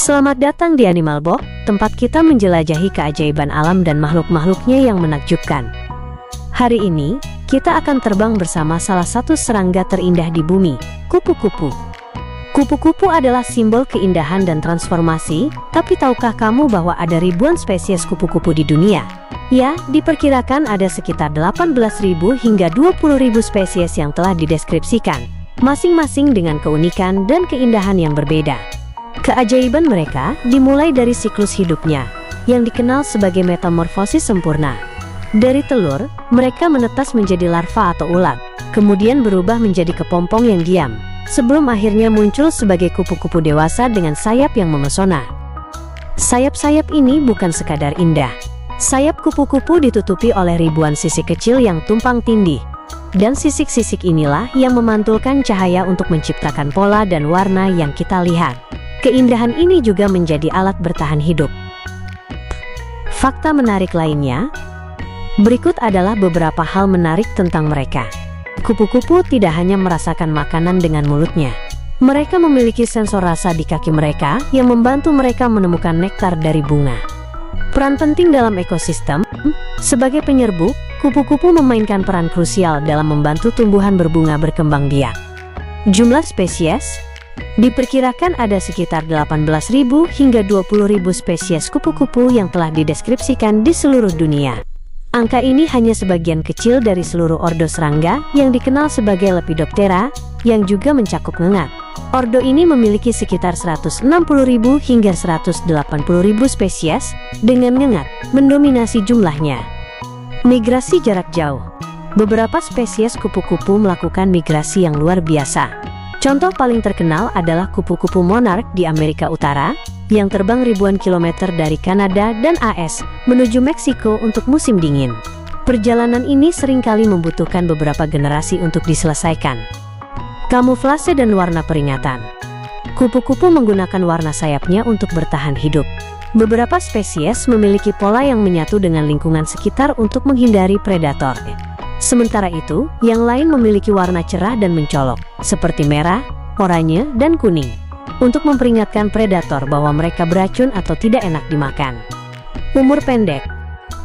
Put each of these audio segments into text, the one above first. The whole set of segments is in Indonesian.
Selamat datang di Animal Box, tempat kita menjelajahi keajaiban alam dan makhluk-makhluknya yang menakjubkan. Hari ini, kita akan terbang bersama salah satu serangga terindah di bumi, kupu-kupu. Kupu-kupu adalah simbol keindahan dan transformasi, tapi tahukah kamu bahwa ada ribuan spesies kupu-kupu di dunia? Ya, diperkirakan ada sekitar 18.000 hingga 20.000 spesies yang telah dideskripsikan, masing-masing dengan keunikan dan keindahan yang berbeda. Keajaiban mereka dimulai dari siklus hidupnya, yang dikenal sebagai metamorfosis sempurna. Dari telur, mereka menetas menjadi larva atau ulat, kemudian berubah menjadi kepompong yang diam, sebelum akhirnya muncul sebagai kupu-kupu dewasa dengan sayap yang memesona. Sayap-sayap ini bukan sekadar indah. Sayap kupu-kupu ditutupi oleh ribuan sisik kecil yang tumpang tindih, dan sisik-sisik inilah yang memantulkan cahaya untuk menciptakan pola dan warna yang kita lihat. Keindahan ini juga menjadi alat bertahan hidup. Fakta menarik lainnya, berikut adalah beberapa hal menarik tentang mereka. Kupu-kupu tidak hanya merasakan makanan dengan mulutnya. Mereka memiliki sensor rasa di kaki mereka yang membantu mereka menemukan nektar dari bunga. Peran penting dalam ekosistem, sebagai penyerbu, kupu-kupu memainkan peran krusial dalam membantu tumbuhan berbunga berkembang biak. Jumlah spesies diperkirakan ada sekitar 18.000 hingga 20.000 spesies kupu-kupu yang telah dideskripsikan di seluruh dunia. Angka ini hanya sebagian kecil dari seluruh ordo serangga yang dikenal sebagai Lepidoptera, yang juga mencakup ngengat. Ordo ini memiliki sekitar 160.000 hingga 180.000 spesies, dengan ngengat mendominasi jumlahnya. Migrasi jarak jauh. Beberapa spesies kupu-kupu melakukan migrasi yang luar biasa. Contoh paling terkenal adalah kupu-kupu monark di Amerika Utara, yang terbang ribuan kilometer dari Kanada dan AS menuju Meksiko untuk musim dingin. Perjalanan ini seringkali membutuhkan beberapa generasi untuk diselesaikan. Kamuflase dan warna peringatan. Kupu-kupu menggunakan warna sayapnya untuk bertahan hidup. Beberapa spesies memiliki pola yang menyatu dengan lingkungan sekitar untuk menghindari predator. Sementara itu, yang lain memiliki warna cerah dan mencolok, seperti merah, oranye, dan kuning, untuk memperingatkan predator bahwa mereka beracun atau tidak enak dimakan. Umur pendek.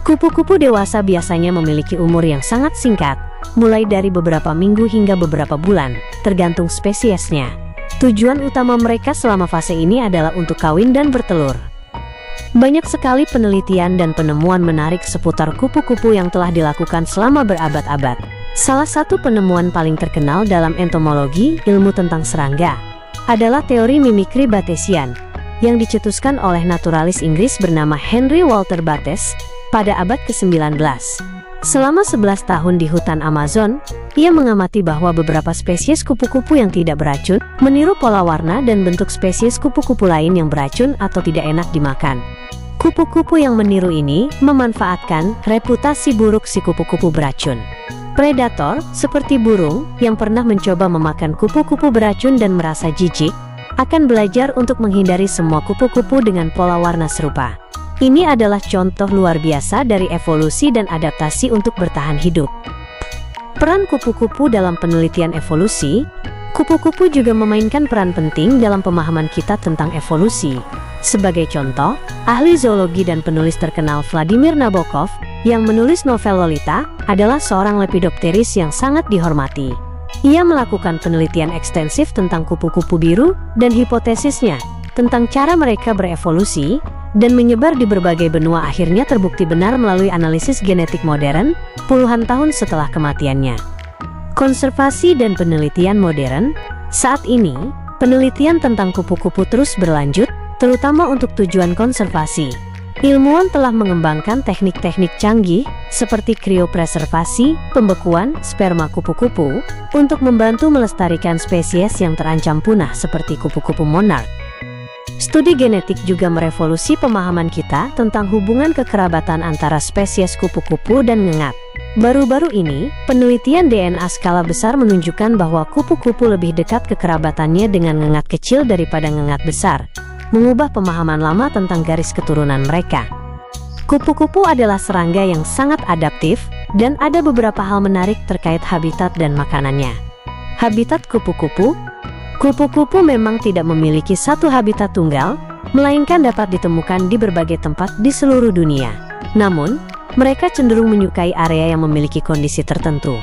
Kupu-kupu dewasa biasanya memiliki umur yang sangat singkat, mulai dari beberapa minggu hingga beberapa bulan, tergantung spesiesnya. Tujuan utama mereka selama fase ini adalah untuk kawin dan bertelur. Banyak sekali penelitian dan penemuan menarik seputar kupu-kupu yang telah dilakukan selama berabad-abad. Salah satu penemuan paling terkenal dalam entomologi, ilmu tentang serangga, adalah teori mimikri Batesian, yang dicetuskan oleh naturalis Inggris bernama Henry Walter Bates pada abad ke-19. Selama 11 tahun di hutan Amazon, ia mengamati bahwa beberapa spesies kupu-kupu yang tidak beracun meniru pola warna dan bentuk spesies kupu-kupu lain yang beracun atau tidak enak dimakan. Kupu-kupu yang meniru ini memanfaatkan reputasi buruk si kupu-kupu beracun. Predator, seperti burung yang pernah mencoba memakan kupu-kupu beracun dan merasa jijik, akan belajar untuk menghindari semua kupu-kupu dengan pola warna serupa. Ini adalah contoh luar biasa dari evolusi dan adaptasi untuk bertahan hidup. Peran kupu-kupu dalam penelitian evolusi. Kupu-kupu juga memainkan peran penting dalam pemahaman kita tentang evolusi. Sebagai contoh, ahli zoologi dan penulis terkenal Vladimir Nabokov, yang menulis novel Lolita, adalah seorang lepidopteris yang sangat dihormati. Ia melakukan penelitian ekstensif tentang kupu-kupu biru dan hipotesisnya tentang cara mereka berevolusi dan menyebar di berbagai benua akhirnya terbukti benar melalui analisis genetik modern puluhan tahun setelah kematiannya. Konservasi dan penelitian modern. Saat ini, penelitian tentang kupu-kupu terus berlanjut, terutama untuk tujuan konservasi. Ilmuwan telah mengembangkan teknik-teknik canggih seperti kriopreservasi, pembekuan sperma kupu-kupu, untuk membantu melestarikan spesies yang terancam punah seperti kupu-kupu monark. Studi genetik juga merevolusi pemahaman kita tentang hubungan kekerabatan antara spesies kupu-kupu dan ngengat. Baru-baru ini, penelitian DNA skala besar menunjukkan bahwa kupu-kupu lebih dekat kekerabatannya dengan ngengat kecil daripada ngengat besar, mengubah pemahaman lama tentang garis keturunan mereka. Kupu-kupu adalah serangga yang sangat adaptif, dan ada beberapa hal menarik terkait habitat dan makanannya. Habitat kupu-kupu. Kupu-kupu memang tidak memiliki satu habitat tunggal, melainkan dapat ditemukan di berbagai tempat di seluruh dunia. Namun, mereka cenderung menyukai area yang memiliki kondisi tertentu.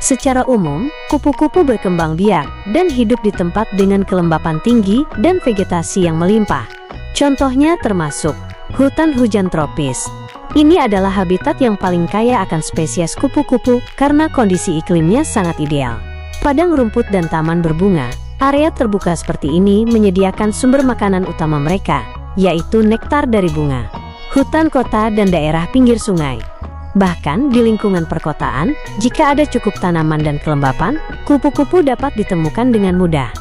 Secara umum, kupu-kupu berkembang biak dan hidup di tempat dengan kelembapan tinggi dan vegetasi yang melimpah. Contohnya termasuk hutan hujan tropis. Ini adalah habitat yang paling kaya akan spesies kupu-kupu karena kondisi iklimnya sangat ideal. Padang rumput dan taman berbunga, area terbuka seperti ini menyediakan sumber makanan utama mereka, yaitu nektar dari bunga. Hutan kota dan daerah pinggir sungai. Bahkan di lingkungan perkotaan, jika ada cukup tanaman dan kelembapan, kupu-kupu dapat ditemukan dengan mudah.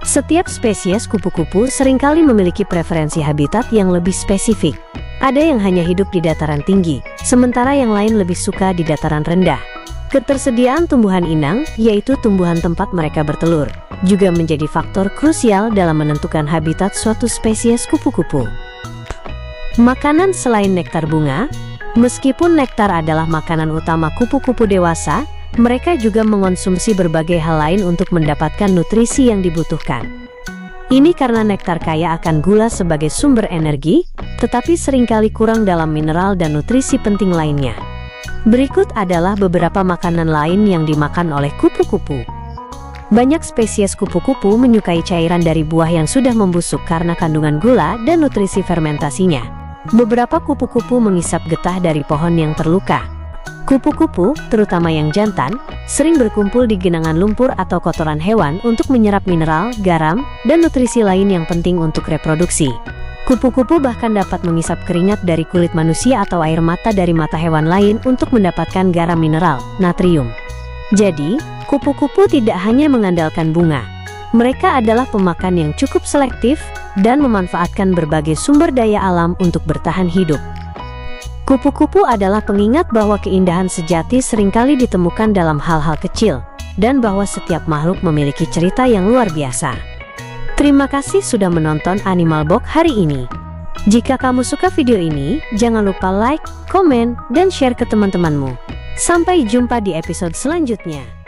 Setiap spesies kupu-kupu seringkali memiliki preferensi habitat yang lebih spesifik. Ada yang hanya hidup di dataran tinggi, sementara yang lain lebih suka di dataran rendah. Ketersediaan tumbuhan inang, yaitu tumbuhan tempat mereka bertelur, juga menjadi faktor krusial dalam menentukan habitat suatu spesies kupu-kupu. Makanan selain nektar bunga. Meskipun nektar adalah makanan utama kupu-kupu dewasa, mereka juga mengonsumsi berbagai hal lain untuk mendapatkan nutrisi yang dibutuhkan. Ini karena nektar kaya akan gula sebagai sumber energi, tetapi seringkali kurang dalam mineral dan nutrisi penting lainnya. Berikut adalah beberapa makanan lain yang dimakan oleh kupu-kupu. Banyak spesies kupu-kupu menyukai cairan dari buah yang sudah membusuk karena kandungan gula dan nutrisi fermentasinya. Beberapa kupu-kupu mengisap getah dari pohon yang terluka. Kupu-kupu, terutama yang jantan, sering berkumpul di genangan lumpur atau kotoran hewan untuk menyerap mineral, garam, dan nutrisi lain yang penting untuk reproduksi. Kupu-kupu bahkan dapat mengisap keringat dari kulit manusia atau air mata dari mata hewan lain untuk mendapatkan garam mineral, natrium. Jadi, kupu-kupu tidak hanya mengandalkan bunga. Mereka adalah pemakan yang cukup selektif dan memanfaatkan berbagai sumber daya alam untuk bertahan hidup. Kupu-kupu adalah pengingat bahwa keindahan sejati seringkali ditemukan dalam hal-hal kecil, dan bahwa setiap makhluk memiliki cerita yang luar biasa. Terima kasih sudah menonton Animal Box hari ini. Jika kamu suka video ini, jangan lupa like, komen, dan share ke teman-temanmu. Sampai jumpa di episode selanjutnya.